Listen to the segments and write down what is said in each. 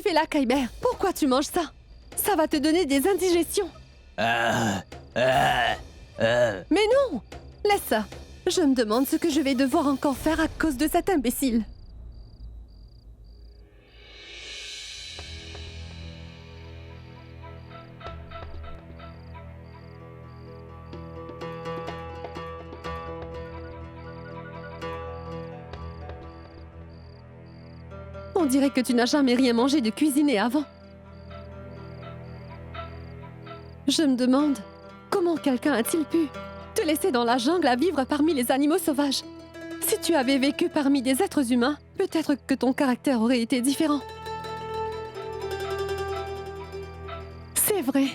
tu fais là, Kyber? Pourquoi tu manges ça? Ça va te donner des indigestions. Mais non! Laisse ça. Je me demande ce que je vais devoir encore faire à cause de cet imbécile. On dirait que tu n'as jamais rien mangé de cuisiné avant. Je me demande, comment quelqu'un a-t-il pu te laisser dans la jungle à vivre parmi les animaux sauvages? Si tu avais vécu parmi des êtres humains, peut-être que ton caractère aurait été différent. C'est vrai.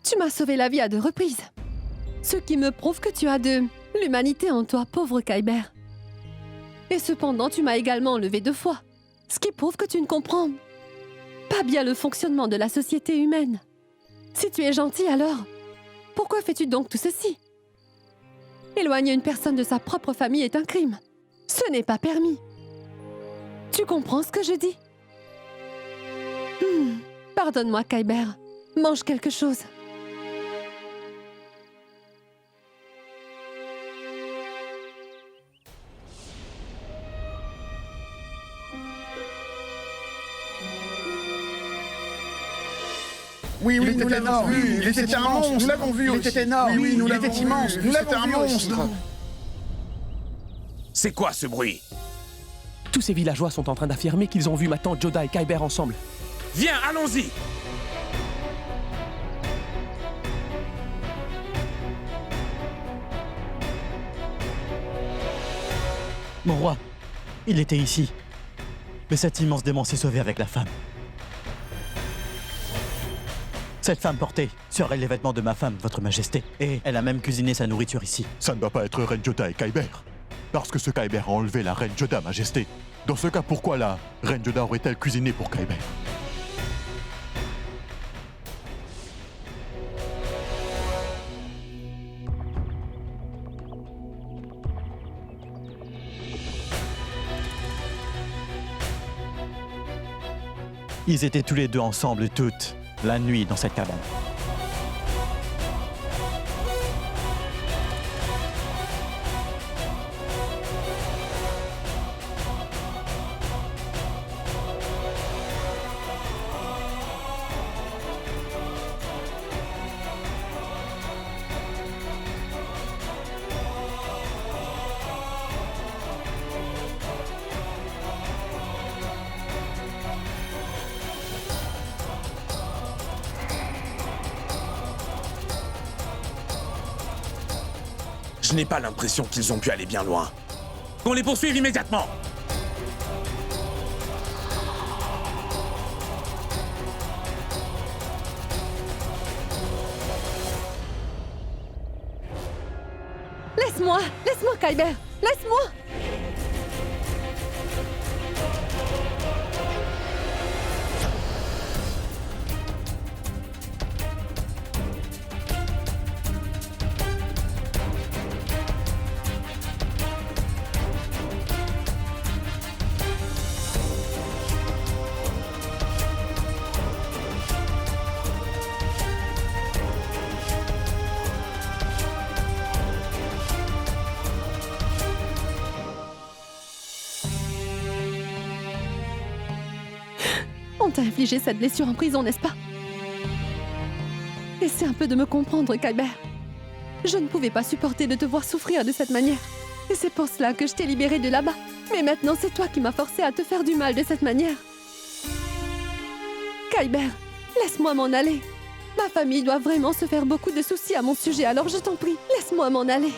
Tu m'as sauvé la vie à 2 reprises. Ce qui me prouve que tu as de l'humanité en toi, pauvre Kyber. Et cependant, tu m'as également enlevé 2 fois. Ce qui prouve que tu ne comprends pas bien le fonctionnement de la société humaine. Si tu es gentil, alors, pourquoi fais-tu donc tout ceci? Éloigner une personne de sa propre famille est un crime. Ce n'est pas permis. Tu comprends ce que je dis? Pardonne-moi, Kyber. Mange quelque chose. Oui, nous l'avons vu. Il était un monstre. Nous l'avons vu. Il était énorme. Oui, nous l'avons vu. Il était immense. Nous l'avons vu. Un monstre. C'est quoi ce bruit? Tous ces villageois sont en train d'affirmer qu'ils ont vu ma tante Joda et Kyber ensemble. Viens, allons-y! Mon roi, il était ici. Mais cet immense démon s'est sauvé avec la femme. Cette femme portée serait les vêtements de ma femme, votre majesté. Et elle a même cuisiné sa nourriture ici. Ça ne doit pas être Reine Joda et Kyber. Parce que ce Kyber a enlevé la Reine Joda, majesté. Dans ce cas, pourquoi la Reine Joda aurait-elle cuisiné pour Kyber? Ils étaient tous les deux ensemble toute la nuit dans cette cabane. Je n'ai pas l'impression qu'ils ont pu aller bien loin. Qu'on les poursuive immédiatement! Laisse-moi! Laisse-moi, Kyber! Laisse-moi! On t'a infligé cette blessure en prison, n'est-ce pas? Essaie un peu de me comprendre, Kyber. Je ne pouvais pas supporter de te voir souffrir de cette manière. Et c'est pour cela que je t'ai libéré de là-bas. Mais maintenant, c'est toi qui m'as forcé à te faire du mal de cette manière. Kyber, laisse-moi m'en aller. Ma famille doit vraiment se faire beaucoup de soucis à mon sujet, alors je t'en prie, laisse-moi m'en aller.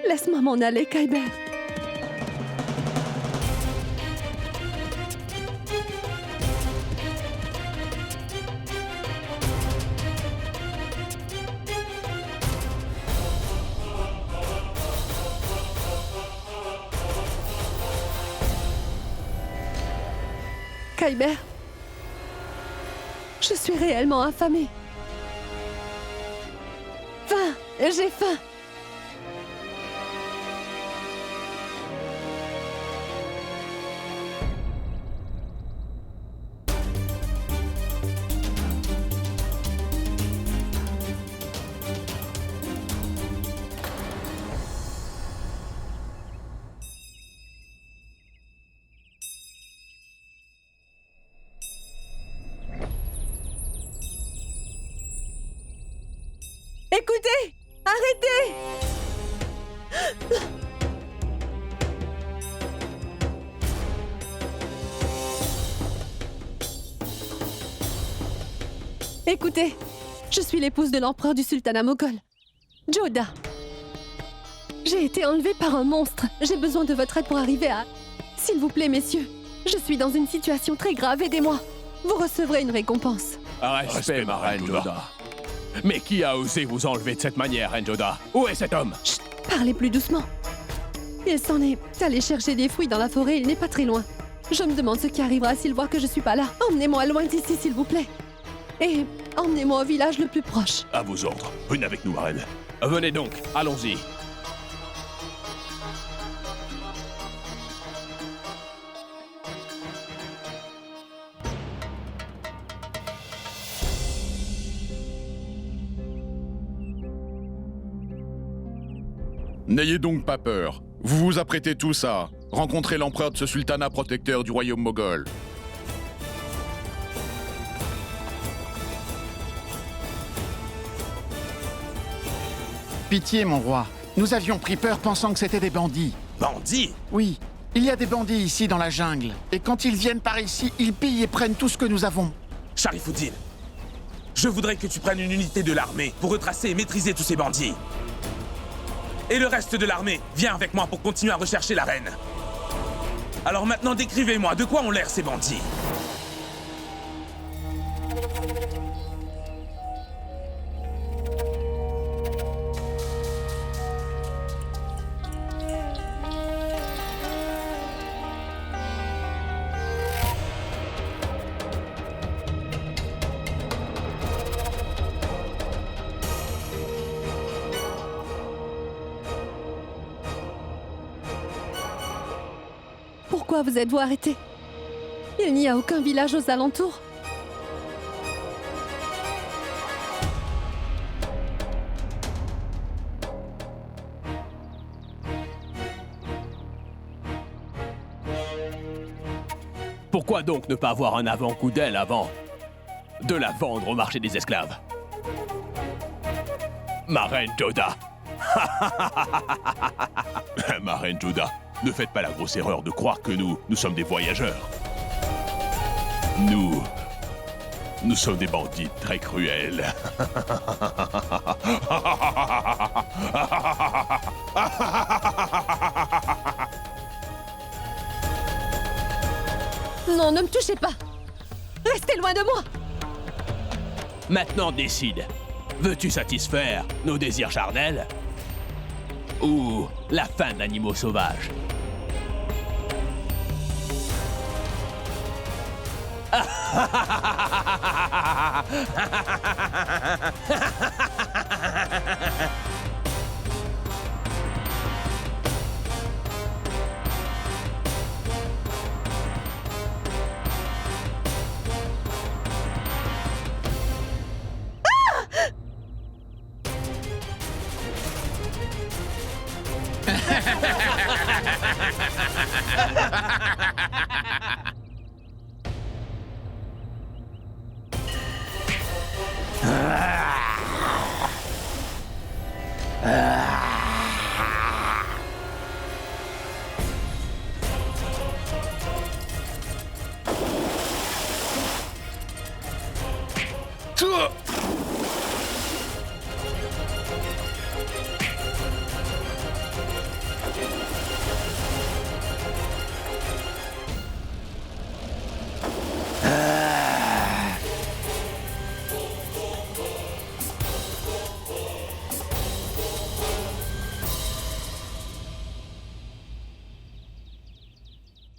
Laisse-moi m'en aller, Kyber. Kyber. Je suis réellement affamée. Faim, j'ai faim. Écoutez! Arrêtez! Écoutez, je suis l'épouse de l'empereur du sultanat moghol, Joda. J'ai été enlevée par un monstre. J'ai besoin de votre aide pour arriver à... S'il vous plaît, messieurs, je suis dans une situation très grave, aidez-moi. Vous recevrez une récompense. Respect, ma reine Joda. Mais qui a osé vous enlever de cette manière, Reine Joda? Où est cet homme? Chut, parlez plus doucement. Il s'en est allé chercher des fruits dans la forêt, il n'est pas très loin. Je me demande ce qui arrivera s'il voit que je suis pas là. Emmenez-moi loin d'ici, s'il vous plaît. Et emmenez-moi au village le plus proche. À vos ordres. Venez avec nous, ma reine. Venez donc, allons-y. N'ayez donc pas peur. Vous vous apprêtez tous à rencontrer l'empereur de ce sultanat protecteur du royaume moghol. Pitié, mon roi. Nous avions pris peur pensant que c'était des bandits. Bandits? Oui, il y a des bandits ici dans la jungle. Et quand ils viennent par ici, ils pillent et prennent tout ce que nous avons. Sharifuddin, je voudrais que tu prennes une unité de l'armée pour retracer et maîtriser tous ces bandits. Et le reste de l'armée, viens avec moi pour continuer à rechercher la reine. Alors maintenant, décrivez-moi, de quoi ont l'air ces bandits? Pourquoi vous êtes-vous arrêté? Il n'y a aucun village aux alentours. Pourquoi donc ne pas avoir un avant-goût d'elle avant de la vendre au marché des esclaves? Ma reine Joda. Ma reine Joda, ne faites pas la grosse erreur de croire que nous sommes des voyageurs. Nous sommes des bandits très cruels. Non, ne me touchez pas! Restez loin de moi! Maintenant décide. Veux-tu satisfaire nos désirs charnels ou la faim d'animaux sauvages?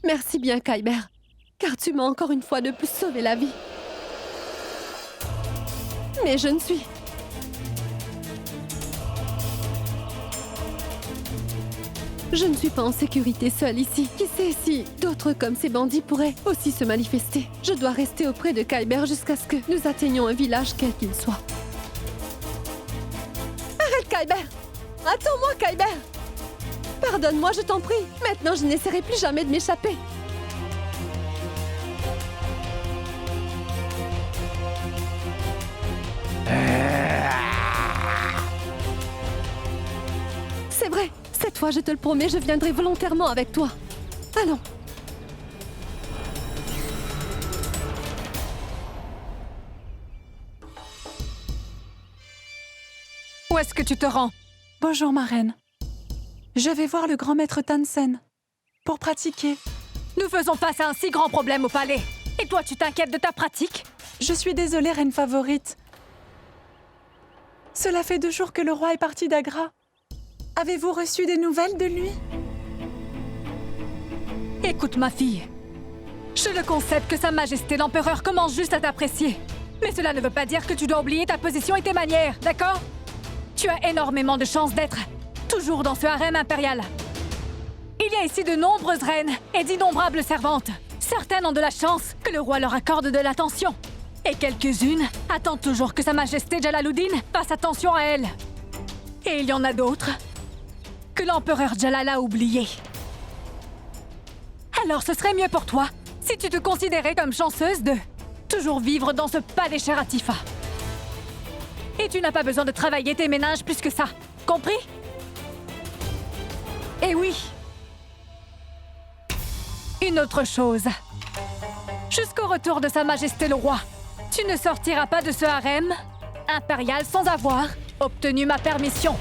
Merci bien, Kyber. car tu m'as encore une fois de plus sauvé la vie. Mais je ne suis... Je ne suis pas en sécurité seule ici. Qui sait si d'autres comme ces bandits pourraient aussi se manifester. Je dois rester auprès de Kyber jusqu'à ce que nous atteignions un village quel qu'il soit. Arrête, Kyber! Attends-moi, Kyber! Pardonne-moi, je t'en prie. Maintenant, je n'essaierai plus jamais de m'échapper. C'est vrai. Cette fois, je te le promets, je viendrai volontairement avec toi. Allons. Où est-ce que tu te rends? Bonjour, ma reine. Je vais voir le grand maître Tansen pour pratiquer. Nous faisons face à un si grand problème au palais. Et toi, tu t'inquiètes de ta pratique? Je suis désolée, reine favorite. Cela fait 2 jours que le roi est parti d'Agra. Avez-vous reçu des nouvelles de lui? Écoute, ma fille. Je le concède que Sa Majesté l'Empereur commence juste à t'apprécier. Mais cela ne veut pas dire que tu dois oublier ta position et tes manières, d'accord? Tu as énormément de chances d'être toujours dans ce harem impérial. Il y a ici de nombreuses reines et d'innombrables servantes. Certaines ont de la chance que le roi leur accorde de l'attention. Et quelques-unes attendent toujours que Sa Majesté Jalaluddin fasse attention à elles. Et il y en a d'autres que l'empereur Jalal a oubliées. Alors ce serait mieux pour toi si tu te considérais comme chanceuse de toujours vivre dans ce palais Sheratifa. Et tu n'as pas besoin de travailler tes méninges plus que ça. Compris? Et oui. Une autre chose. Jusqu'au retour de Sa Majesté le Roi, tu ne sortiras pas de ce harem impérial sans avoir obtenu ma permission.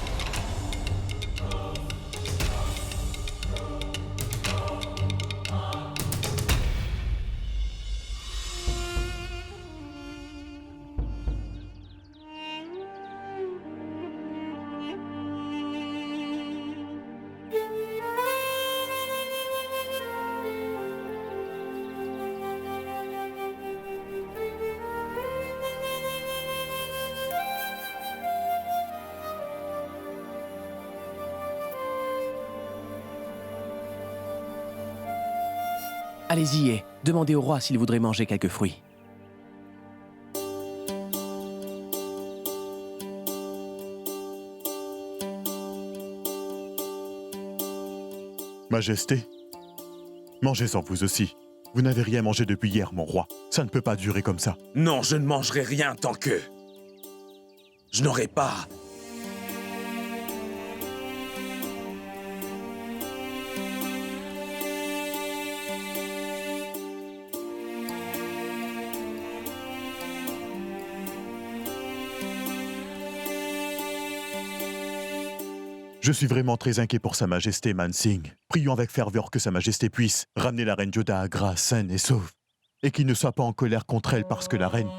Allez-y et demandez au roi s'il voudrait manger quelques fruits. Majesté, mangez-en vous aussi. Vous n'avez rien mangé depuis hier, mon roi. Ça ne peut pas durer comme ça. Non, je ne mangerai rien tant que... je n'aurai pas... Je suis vraiment très inquiet pour Sa Majesté Mansingh. Prions avec ferveur que Sa Majesté puisse ramener la reine Joda à Agra saine et sauve. Et qu'il ne soit pas en colère contre elle parce que la reine...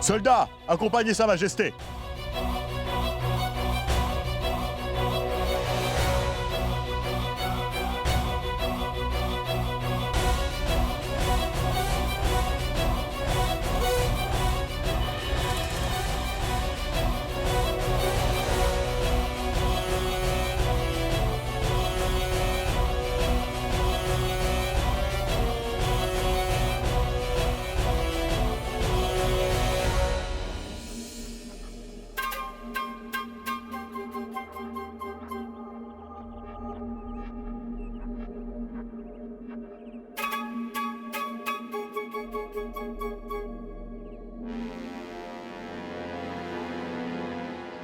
Soldats, accompagnez Sa Majesté!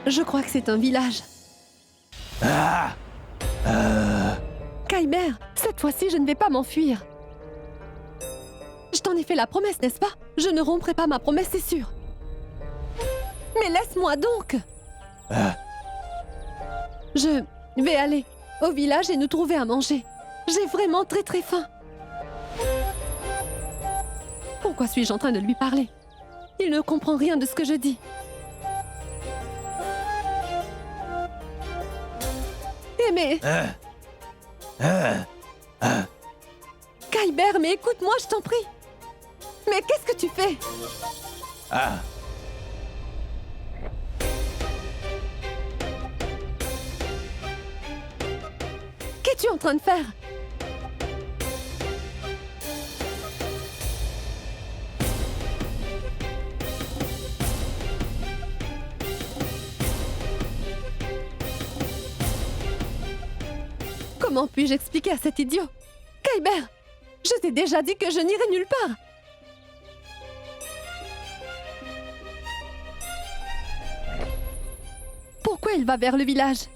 Je crois que c'est un village. Kyber, cette fois-ci, je ne vais pas m'enfuir. Je t'en ai fait la promesse, n'est-ce pas? Je ne romprai pas ma promesse, c'est sûr. Mais laisse-moi donc. Je vais aller au village et nous trouver à manger. J'ai vraiment très très faim. Pourquoi suis-je en train de lui parler? Il ne comprend rien de ce que je dis. Mais... Kyber, mais écoute-moi, je t'en prie. Mais qu'est-ce que tu fais? Qu'es-tu en train de faire? Comment puis-je expliquer à cet idiot? Kyber, je t'ai déjà dit que je n'irai nulle part. Pourquoi il va vers le village?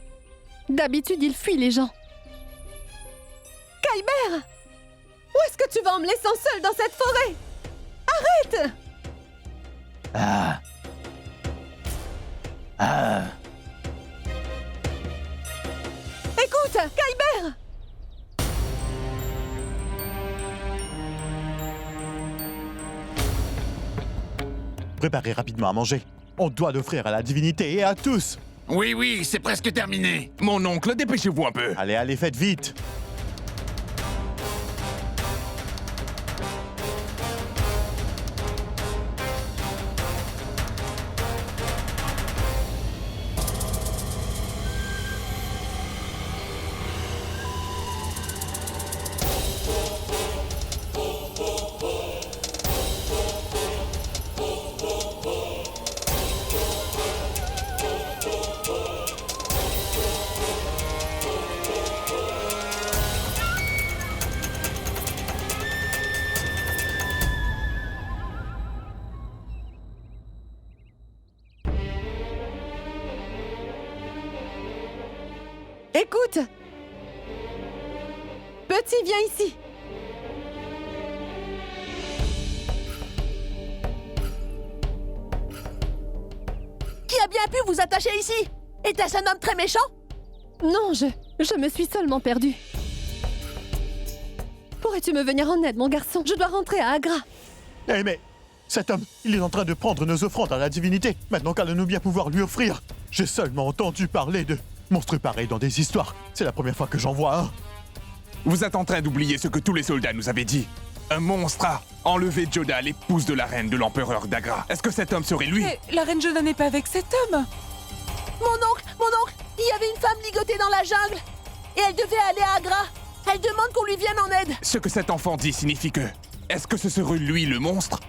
D'habitude, il fuit les gens. Kyber! Où est-ce que tu vas en me laissant seule dans cette forêt? Arrête! Écoute, Kyber! Préparez rapidement à manger. On doit l'offrir à la divinité et à tous. Oui, oui, c'est presque terminé. Mon oncle, dépêchez-vous un peu. Allez, allez, faites vite. Écoute! Petit, viens ici! Qui a bien pu vous attacher ici? Était-ce un homme très méchant? Non, je me suis seulement perdue. Pourrais-tu me venir en aide, mon garçon? Je dois rentrer à Agra. Eh mais, cet homme, il est en train de prendre nos offrandes à la divinité. Maintenant qu'allons-nous bien pouvoir lui offrir? J'ai seulement entendu parler de monstres pareils dans des histoires. C'est la première fois que j'en vois un. Vous êtes en train d'oublier ce que tous les soldats nous avaient dit. Un monstre a enlevé Joda, l'épouse de la reine de l'empereur d'Agra. Est-ce que cet homme serait lui? Mais la reine Joda n'est pas avec cet homme. Mon oncle, il y avait une femme ligotée dans la jungle. Et elle devait aller à Agra. Elle demande qu'on lui vienne en aide. Ce que cet enfant dit signifie que... Est-ce que ce serait lui le monstre?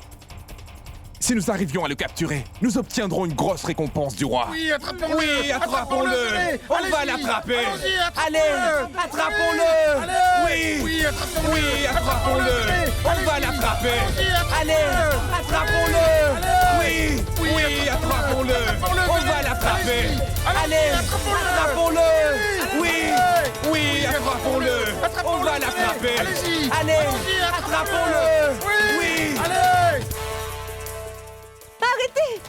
Si nous arrivions à le capturer, nous obtiendrons une grosse récompense du roi. Oui, attrapons-le! Oui, attrapons-le! On va l'attraper! Allez, attrapons-le! Oui! Oui, attrapons-le! Oui, attrapons-le! On va l'attraper! Allez, attrapons-le! Oui! Oui, attrapons-le! On va l'attraper! Allez, attrapons-le! Oui! Oui, attrapons-le! On va l'attraper! Allez, attrapons-le! Oui! Allez! Arrêtez!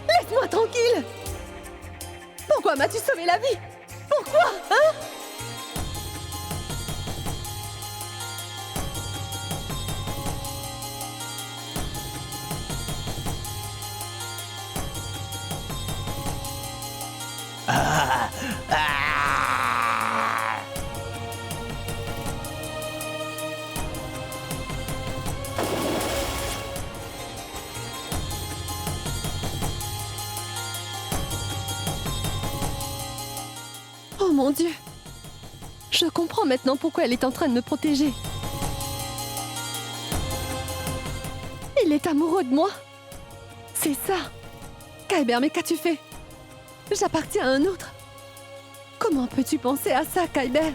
Laisse-moi tranquille! Pourquoi m'as-tu sauvé la vie? Pourquoi, hein? Oh mon Dieu! Je comprends maintenant pourquoi elle est en train de me protéger. Il est amoureux de moi. C'est ça. Kyber, mais qu'as-tu fait? J'appartiens à un autre. Comment peux-tu penser à ça, Kyber?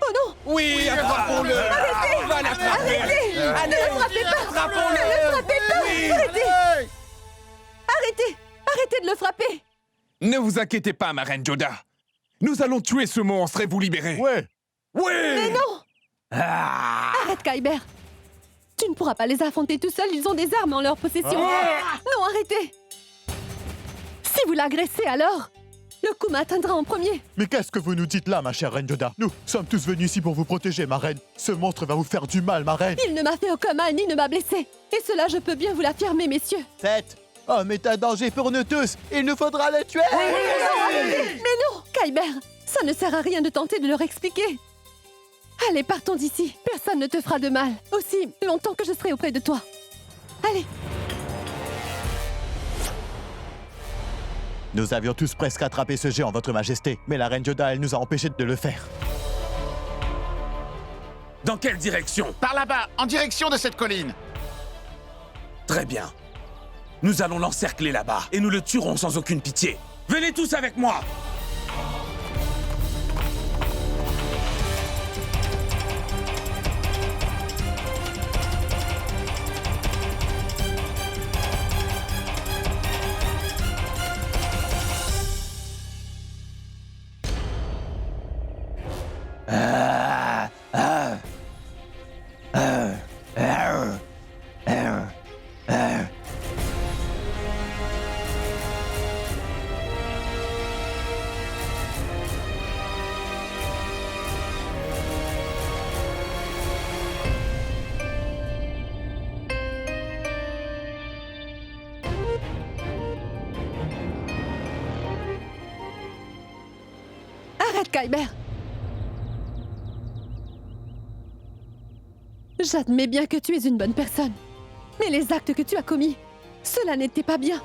Oh non! Oui, attrapons-le! Arrêtez! On va l'attraper! Arrêtez! Allez, Ne le frappez pas! attrapons-le! Ne le frappez pas! Oui. Arrêtez! Arrêtez! Arrêtez de le frapper! Ne vous inquiétez pas, ma reine Joda. Nous allons tuer ce monstre et vous libérer. Ouais. Oui. Mais non! Ah. Arrête, Kyber! Tu ne pourras pas les affronter tout seul, ils ont des armes en leur possession. Non, arrêtez! Si vous l'agressez alors, le coup m'atteindra en premier. Mais qu'est-ce que vous nous dites là, ma chère reine Joda? Nous sommes tous venus ici pour vous protéger, ma reine. Ce monstre va vous faire du mal, ma reine. Il ne m'a fait aucun mal ni ne m'a blessé. Et cela, je peux bien vous l'affirmer, messieurs. 7. Homme est un danger pour nous tous. Il nous faudra le tuer. Mais non, Kyber, ça ne sert à rien de tenter de leur expliquer. Allez, partons d'ici. Personne ne te fera de mal. Aussi longtemps que je serai auprès de toi. Allez. Nous avions tous presque attrapé ce géant, votre majesté. Mais la reine Joda, elle nous a empêchés de le faire. Dans quelle direction? Par là-bas, en direction de cette colline. Très bien. Nous allons l'encercler là-bas et nous le tuerons sans aucune pitié. Venez tous avec moi! Arrête, Kyber. J'admets bien que tu es une bonne personne. Mais les actes que tu as commis, cela n'était pas bien.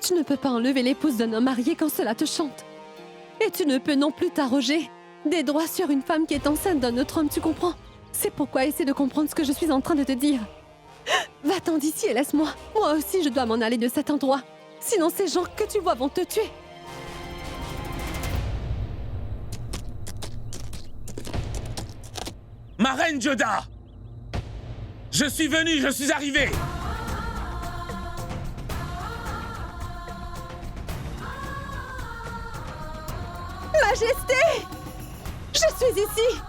Tu ne peux pas enlever l'épouse d'un homme marié quand cela te chante. Et tu ne peux non plus t'arroger des droits sur une femme qui est enceinte d'un autre homme, tu comprends? C'est pourquoi essaie de comprendre ce que je suis en train de te dire. Va-t'en d'ici et laisse-moi. Moi aussi, je dois m'en aller de cet endroit. Sinon, ces gens que tu vois vont te tuer. Ma reine Joda! Je suis venu, je suis arrivé! Majesté! Je suis ici!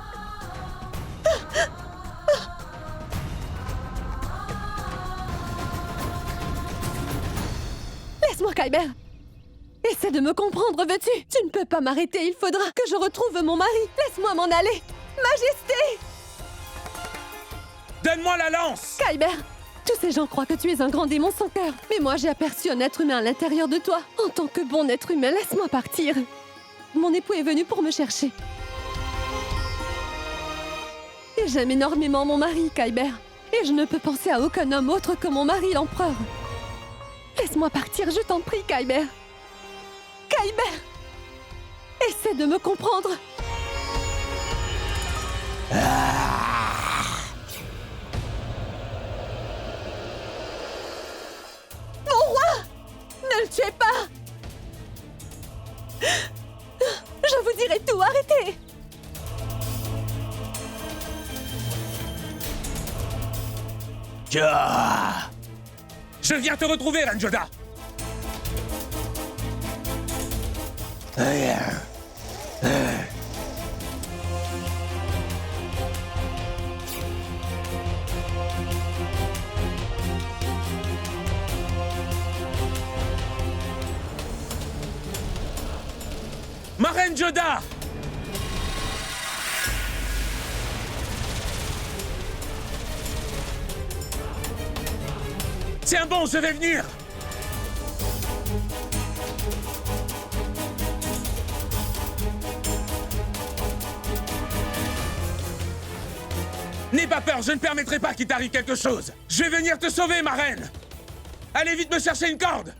Laisse-moi, Kyber! Essaie de me comprendre, veux-tu? Tu ne peux pas m'arrêter, il faudra que je retrouve mon mari! Laisse-moi m'en aller! Majesté! Donne-moi la lance! Kyber! Tous ces gens croient que tu es un grand démon sans cœur. Mais moi, j'ai aperçu un être humain à l'intérieur de toi. En tant que bon être humain, laisse-moi partir. Mon époux est venu pour me chercher. Et j'aime énormément mon mari, Kyber. Et je ne peux penser à aucun homme autre que mon mari, l'empereur. Laisse-moi partir, je t'en prie, Kyber. Kyber! Essaie de me comprendre. Mon roi! Ne le tuez pas! Je vous dirai tout, arrêtez! Je viens te retrouver, Reine Joda! Ma Reine Joda! Tiens bon, je vais venir! N'aie pas peur, je ne permettrai pas qu'il t'arrive quelque chose. Je vais venir te sauver, ma reine! Allez vite me chercher une corde!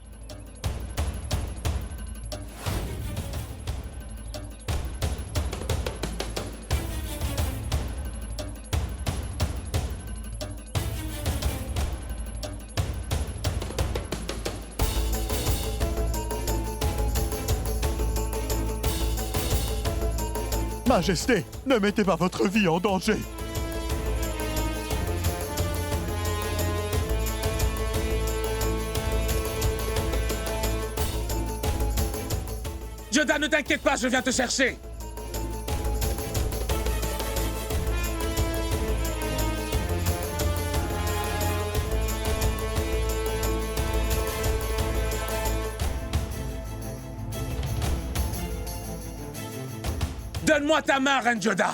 Majesté, ne mettez pas votre vie en danger. Joda, ne t'inquiète pas, je viens te chercher. Donne-moi ta main, Reine Joda.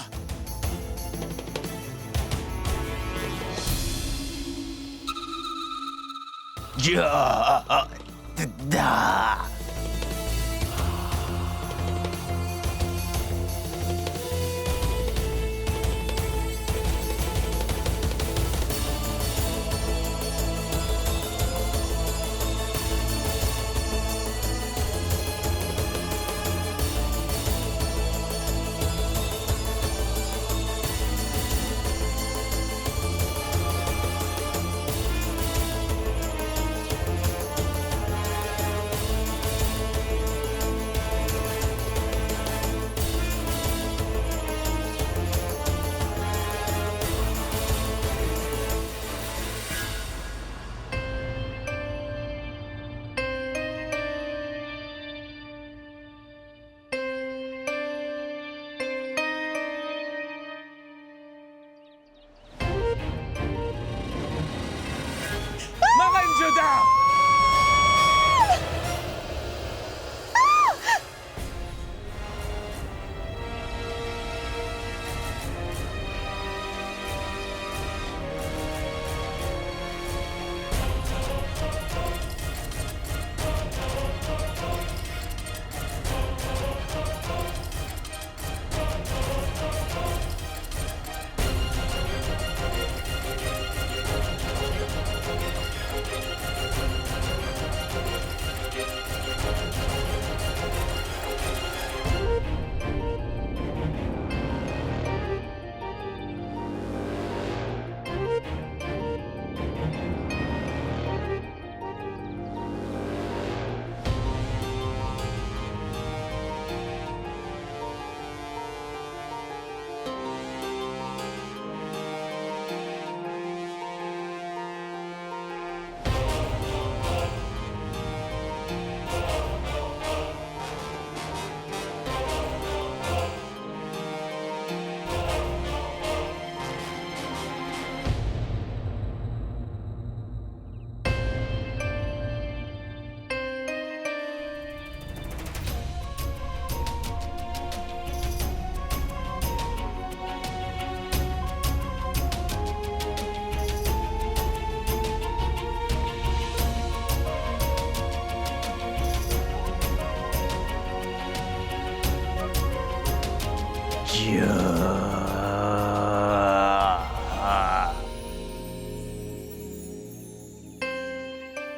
Ma Reine Joda!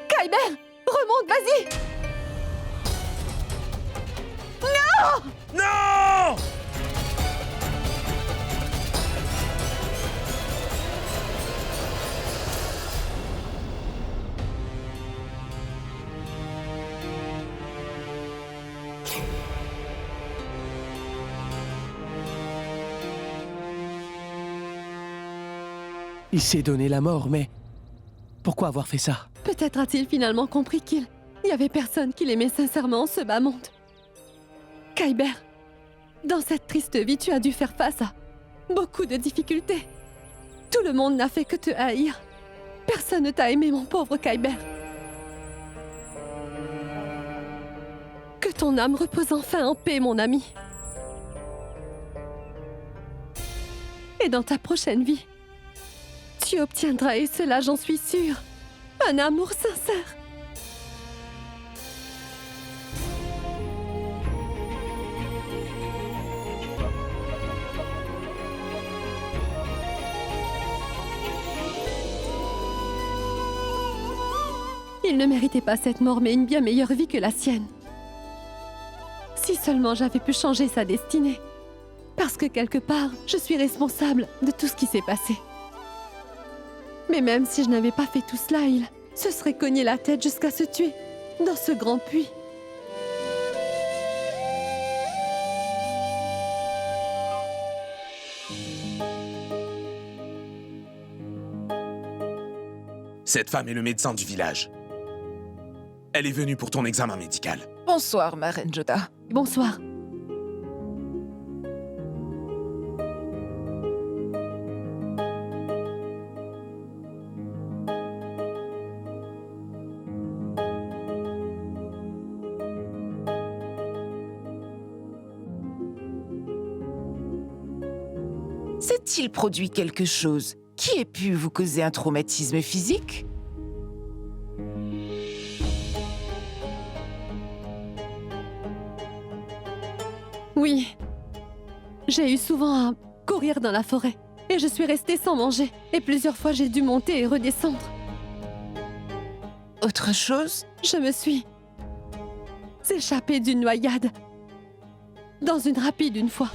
Kyber, remonte, vas-y. Non! Non! Il s'est donné la mort, mais pourquoi avoir fait ça? Peut-être a-t-il finalement compris qu'il n'y avait personne qui l'aimait sincèrement en ce bas monde. Kyber, dans cette triste vie, tu as dû faire face à beaucoup de difficultés. Tout le monde n'a fait que te haïr. Personne ne t'a aimé, mon pauvre Kyber. Que ton âme repose enfin en paix, mon ami. Et dans ta prochaine vie, tu obtiendras, et cela j'en suis sûre, un amour sincère. Il ne méritait pas cette mort, mais une bien meilleure vie que la sienne. Si seulement j'avais pu changer sa destinée. Parce que quelque part, je suis responsable de tout ce qui s'est passé. Mais même si je n'avais pas fait tout cela, il se serait cogné la tête jusqu'à se tuer dans ce grand puits. Cette femme est le médecin du village. Elle est venue pour ton examen médical. Bonsoir, ma reine Joda. Bonsoir. S'est-il produit quelque chose qui ait pu vous causer un traumatisme physique? Oui. J'ai eu souvent à courir dans la forêt. Et je suis restée sans manger. Et plusieurs fois, j'ai dû monter et redescendre. Autre chose? Je me suis échappée d'une noyade. Dans une rapide une fois.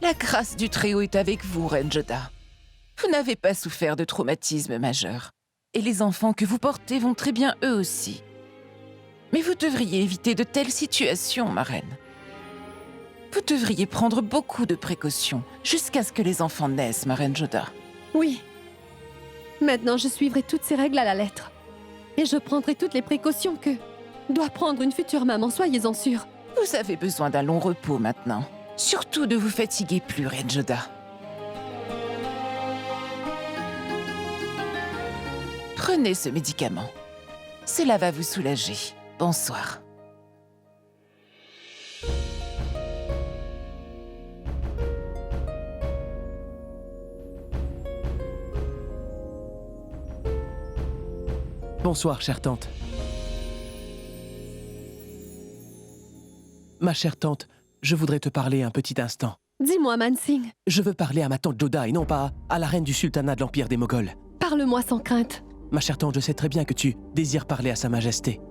La grâce du Très-Haut est avec vous, Reine Joda. Vous n'avez pas souffert de traumatisme majeur. Et les enfants que vous portez vont très bien eux aussi. Mais vous devriez éviter de telles situations, ma reine. Vous devriez prendre beaucoup de précautions jusqu'à ce que les enfants naissent, ma reine Joda. Oui. Maintenant, je suivrai toutes ces règles à la lettre. Et je prendrai toutes les précautions que doit prendre une future maman, soyez-en sûrs. Vous avez besoin d'un long repos maintenant. Surtout ne vous fatiguez plus, Reine Joda. Prenez ce médicament. Cela va vous soulager. Bonsoir. Bonsoir, chère tante. Ma chère tante, je voudrais te parler un petit instant. Dis-moi, Mansingh. Je veux parler à ma tante Joda et non pas à la reine du sultanat de l'Empire des Moghols. Parle-moi sans crainte. Ma chère tante, je sais très bien que tu désires parler à Sa Majesté.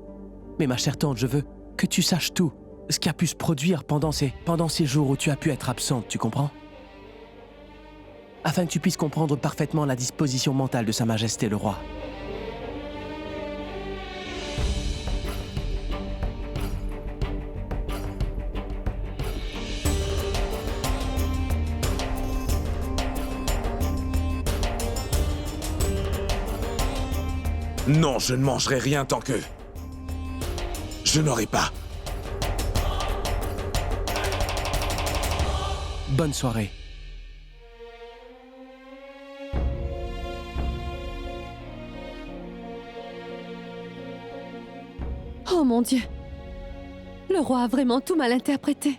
Mais ma chère tante, je veux que tu saches tout. Ce qui a pu se produire pendant ces jours où tu as pu être absente, tu comprends? Afin que tu puisses comprendre parfaitement la disposition mentale de Sa Majesté le roi. Non, je ne mangerai rien tant que... je n'aurai pas. Bonne soirée. Oh mon Dieu. Le roi a vraiment tout mal interprété.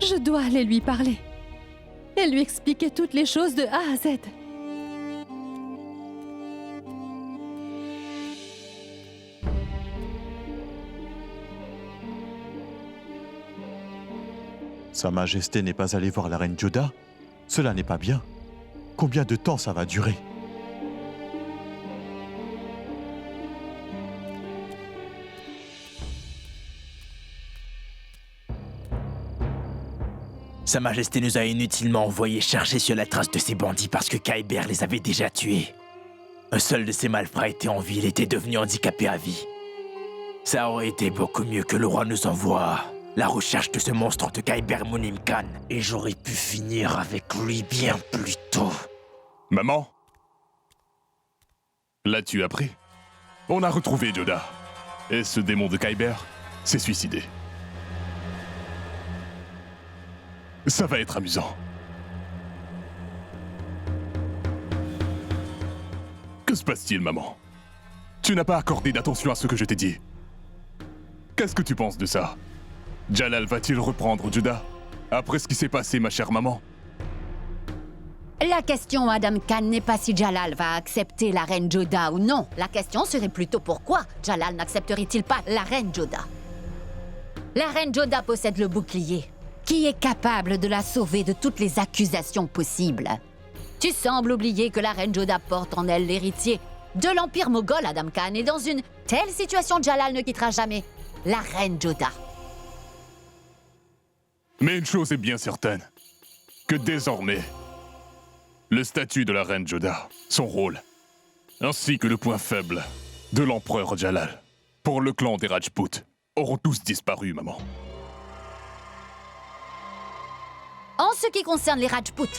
Je dois aller lui parler. Et lui expliquer toutes les choses de A à Z. Sa Majesté n'est pas allée voir la reine Joda? Cela n'est pas bien. Combien de temps ça va durer? Sa Majesté nous a inutilement envoyé chercher sur la trace de ces bandits parce que Kyber les avait déjà tués. Un seul de ces malfrats était en vie, il était devenu handicapé à vie. Ça aurait été beaucoup mieux que le roi nous envoie la recherche de ce monstre de Kyber Munim Khan, et j'aurais pu finir avec lui bien plus tôt. Maman? L'as-tu appris? On a retrouvé Joda. Et ce démon de Kyber s'est suicidé. Ça va être amusant. Que se passe-t-il, maman? Tu n'as pas accordé d'attention à ce que je t'ai dit. Qu'est-ce que tu penses de ça? Jalal va-t-il reprendre Joda après ce qui s'est passé, ma chère maman? La question, Madame Khan, n'est pas si Jalal va accepter la reine Joda ou non. La question serait plutôt pourquoi Jalal n'accepterait-il pas la reine Joda. La reine Joda possède le bouclier, qui est capable de la sauver de toutes les accusations possibles. Tu sembles oublier que la reine Joda porte en elle l'héritier de l'Empire moghol, Adam Khan, et dans une telle situation, Jalal ne quittera jamais la reine Joda. Mais une chose est bien certaine, que désormais, le statut de la reine Joda, son rôle, ainsi que le point faible de l'empereur Jalal, pour le clan des Rajput, auront tous disparu, maman. En ce qui concerne les Rajput,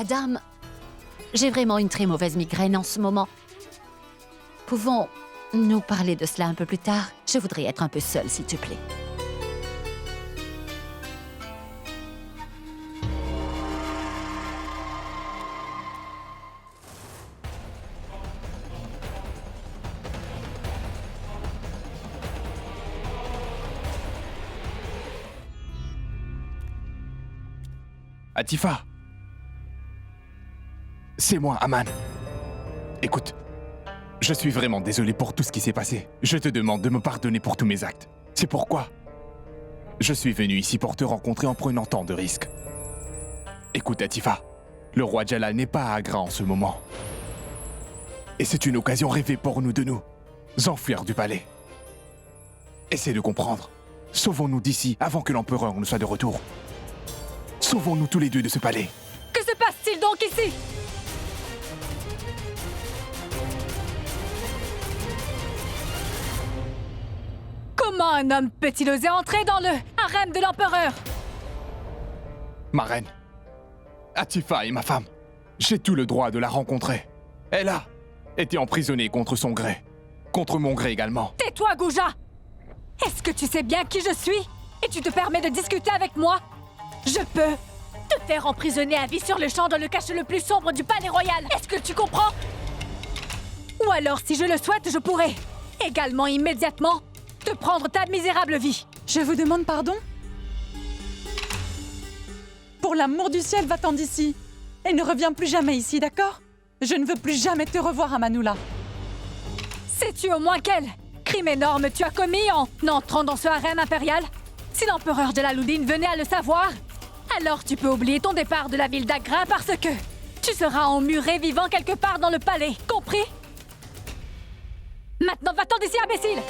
Adam, j'ai vraiment une très mauvaise migraine en ce moment. Pouvons-nous parler de cela un peu plus tard? Je voudrais être un peu seule, s'il te plaît. Atifa! C'est moi, Aman. Écoute, je suis vraiment désolé pour tout ce qui s'est passé. Je te demande de me pardonner pour tous mes actes. C'est pourquoi je suis venu ici pour te rencontrer en prenant tant de risques. Écoute, Atifa, le roi Jalal n'est pas à Agra en ce moment. Et c'est une occasion rêvée pour nous de nous enfuir du palais. Essaie de comprendre. Sauvons-nous d'ici avant que l'empereur ne soit de retour. Sauvons-nous tous les deux de ce palais. Que se passe-t-il donc ici? Comment un homme peut-il oser entrer dans le harem de l'empereur? Ma reine, Atifa est ma femme. J'ai tout le droit de la rencontrer. Elle a été emprisonnée contre son gré. Contre mon gré également. Tais-toi, Gouja! Est-ce que tu sais bien qui je suis? Et tu te permets de discuter avec moi? Je peux te faire emprisonner à vie sur le champ dans le cachot le plus sombre du palais royal. Est-ce que tu comprends? Ou alors, si je le souhaite, je pourrais également immédiatement te prendre ta misérable vie. Je vous demande pardon? Pour l'amour du ciel, va-t'en d'ici. Et ne reviens plus jamais ici, d'accord? Je ne veux plus jamais te revoir à Manula. Sais-tu au moins quel crime énorme tu as commis en entrant dans ce harem impérial? Si l'empereur Jalaluddin venait à le savoir, alors tu peux oublier ton départ de la ville d'Agra parce que tu seras emmuré vivant quelque part dans le palais, compris? Maintenant, va-t'en d'ici, imbécile!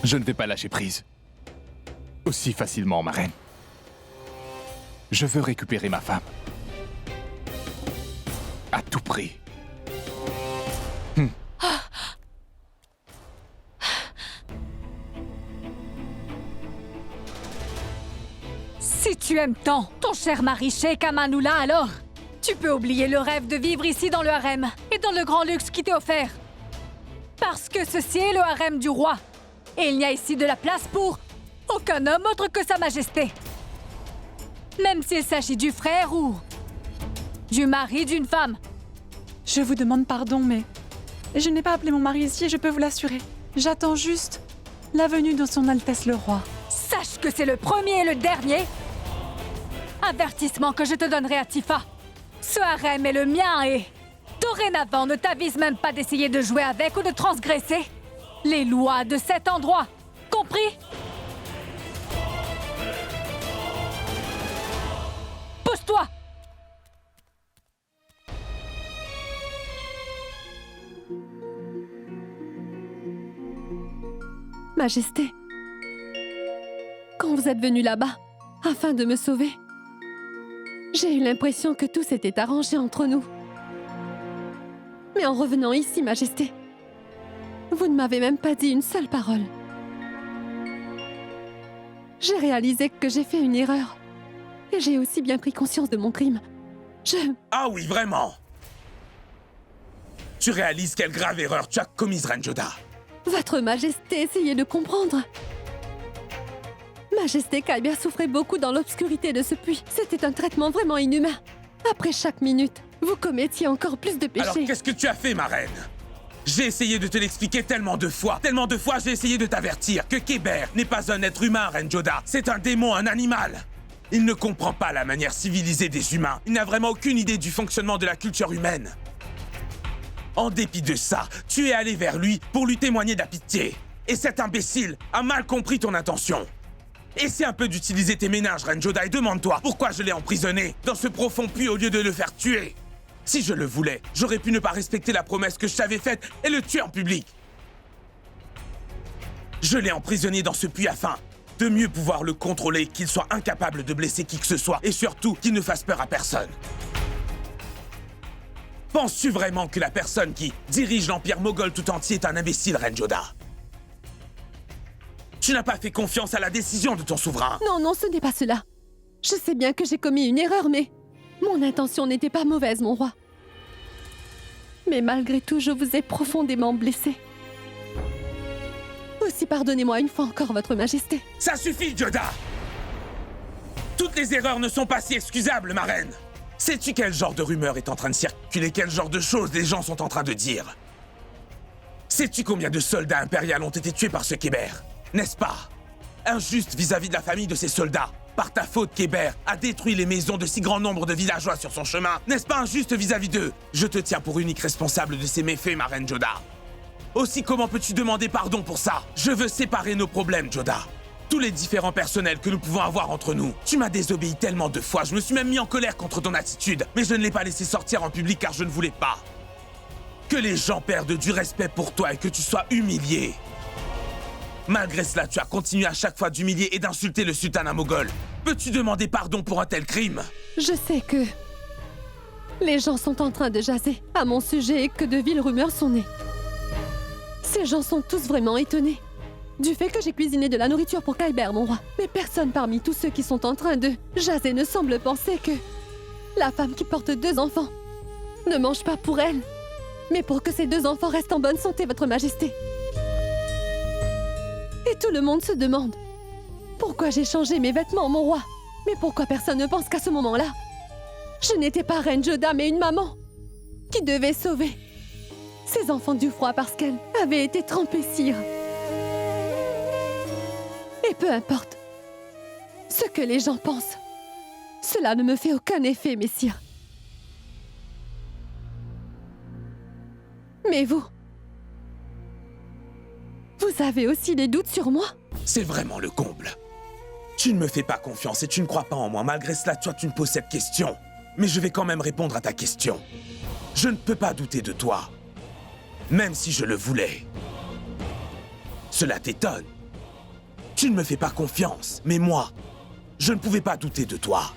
Je ne vais pas lâcher prise. Aussi facilement, ma reine. Je veux récupérer ma femme. À tout prix. Si tu aimes tant ton cher mari Sheikh Amanullah, alors tu peux oublier le rêve de vivre ici dans le harem et dans le grand luxe qui t'est offert. Parce que ceci est le harem du roi. Et il n'y a ici de la place pour aucun homme autre que Sa Majesté. Même s'il s'agit du frère ou du mari d'une femme. Je vous demande pardon, mais je n'ai pas appelé mon mari ici et je peux vous l'assurer. J'attends juste la venue de son Altesse le Roi. Sache que c'est le premier et le dernier avertissement que je te donnerai, Atifa. Ce harem est le mien et dorénavant ne t'avise même pas d'essayer de jouer avec ou de transgresser les lois de cet endroit. Compris? Pousse-toi! Majesté, quand vous êtes venu là-bas, afin de me sauver, j'ai eu l'impression que tout s'était arrangé entre nous. Mais en revenant ici, Majesté, vous ne m'avez même pas dit une seule parole. J'ai réalisé que j'ai fait une erreur. Et j'ai aussi bien pris conscience de mon crime. Ah oui, vraiment! Tu réalises quelle grave erreur tu as commise, Reine Joda. Votre Majesté, essayez de comprendre. Majesté Kyber souffrait beaucoup dans l'obscurité de ce puits. C'était un traitement vraiment inhumain. Après chaque minute, vous commettiez encore plus de péchés. Alors qu'est-ce que tu as fait, ma reine? J'ai essayé de te l'expliquer tellement de fois j'ai essayé de t'avertir que Kyber n'est pas un être humain, Reine Joda. C'est un démon, un animal. Il ne comprend pas la manière civilisée des humains. Il n'a vraiment aucune idée du fonctionnement de la culture humaine. En dépit de ça, tu es allé vers lui pour lui témoigner de la pitié. Et cet imbécile a mal compris ton intention. Essaie un peu d'utiliser tes méninges, Reine Joda, et demande-toi pourquoi je l'ai emprisonné dans ce profond puits au lieu de le faire tuer. Si je le voulais, j'aurais pu ne pas respecter la promesse que je t'avais faite et le tuer en public. Je l'ai emprisonné dans ce puits afin de mieux pouvoir le contrôler, qu'il soit incapable de blesser qui que ce soit et surtout qu'il ne fasse peur à personne. Penses-tu vraiment que la personne qui dirige l'empire moghol tout entier est un imbécile, Reine Joda? Tu n'as pas fait confiance à la décision de ton souverain. Non, non, ce n'est pas cela. Je sais bien que j'ai commis une erreur, mais mon intention n'était pas mauvaise, mon roi. Mais malgré tout, je vous ai profondément blessé. Aussi, pardonnez-moi une fois encore, votre majesté. Ça suffit, Yoda! Toutes les erreurs ne sont pas si excusables, ma reine. Sais-tu quel genre de rumeur est en train de circuler? Quel genre de choses les gens sont en train de dire? Sais-tu combien de soldats impériaux ont été tués par ce Khyber? N'est-ce pas? Injuste vis-à-vis de la famille de ces soldats. Par ta faute, Khyber a détruit les maisons de si grand nombre de villageois sur son chemin. N'est-ce pas injuste vis-à-vis d'eux? Je te tiens pour unique responsable de ces méfaits, ma reine Yoda. Aussi, comment peux-tu demander pardon pour ça? Je veux séparer nos problèmes, Yoda. Tous les différents personnels que nous pouvons avoir entre nous. Tu m'as désobéi tellement de fois, je me suis même mis en colère contre ton attitude. Mais je ne l'ai pas laissé sortir en public car je ne voulais pas que les gens perdent du respect pour toi et que tu sois humilié. Malgré cela, tu as continué à chaque fois d'humilier et d'insulter le sultanat moghol. Peux-tu demander pardon pour un tel crime? Je sais que les gens sont en train de jaser à mon sujet et que de viles rumeurs sont nées. Ces gens sont tous vraiment étonnés du fait que j'ai cuisiné de la nourriture pour Khyber, mon roi. Mais personne parmi tous ceux qui sont en train de jaser ne semble penser que la femme qui porte 2 enfants ne mange pas pour elle, mais pour que ces 2 enfants restent en bonne santé, votre majesté. Et tout le monde se demande pourquoi j'ai changé mes vêtements, mon roi. Mais pourquoi personne ne pense qu'à ce moment-là, je n'étais pas reine Yoda, mais une maman qui devait sauver ses enfants du froid parce qu'elle avait été trempée, sire. Et peu importe ce que les gens pensent, cela ne me fait aucun effet, messire. Mais vous avez aussi des doutes sur moi? C'est vraiment le comble. Tu ne me fais pas confiance et tu ne crois pas en moi. Malgré cela, toi, tu me poses cette question. Mais je vais quand même répondre à ta question. Je ne peux pas douter de toi, même si je le voulais. Cela t'étonne. Tu ne me fais pas confiance, mais moi, je ne pouvais pas douter de toi.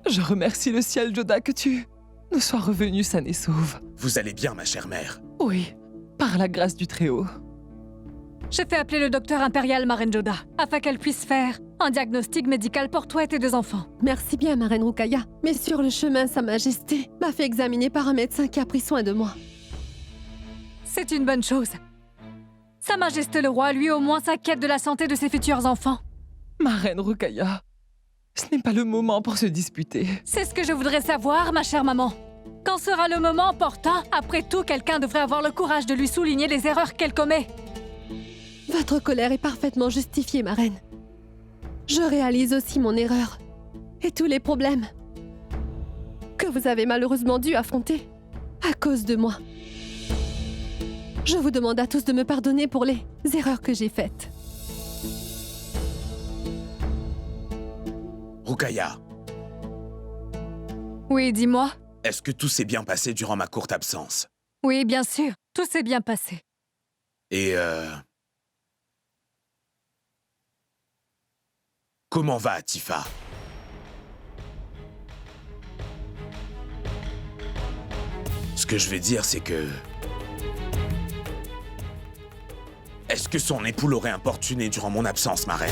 Je remercie le ciel, Yoda, que tu nous sois revenu saine et sauve. Vous allez bien, ma chère mère? Oui, par la grâce du Très-Haut. J'ai fait appeler le docteur impérial, ma reine Yoda, afin qu'elle puisse faire un diagnostic médical pour toi et tes 2 enfants. Merci bien, ma reine Rukaya. Mais sur le chemin, Sa Majesté m'a fait examiner par un médecin qui a pris soin de moi. C'est une bonne chose. Sa Majesté le roi, lui au moins, s'inquiète de la santé de ses futurs enfants. Ma reine Rukaya, ce n'est pas le moment pour se disputer. C'est ce que je voudrais savoir, ma chère maman. Quand sera le moment opportun? Après tout, quelqu'un devrait avoir le courage de lui souligner les erreurs qu'elle commet. Votre colère est parfaitement justifiée, ma reine. Je réalise aussi mon erreur et tous les problèmes que vous avez malheureusement dû affronter à cause de moi. Je vous demande à tous de me pardonner pour les erreurs que j'ai faites. Rukaya, Oui, dis-moi. est-ce que tout s'est bien passé durant ma courte absence? Oui, bien sûr. Tout s'est bien passé. Et comment va Tifa? Ce que je veux dire, c'est que... Est-ce que son époux l'aurait importuné durant mon absence, ma reine?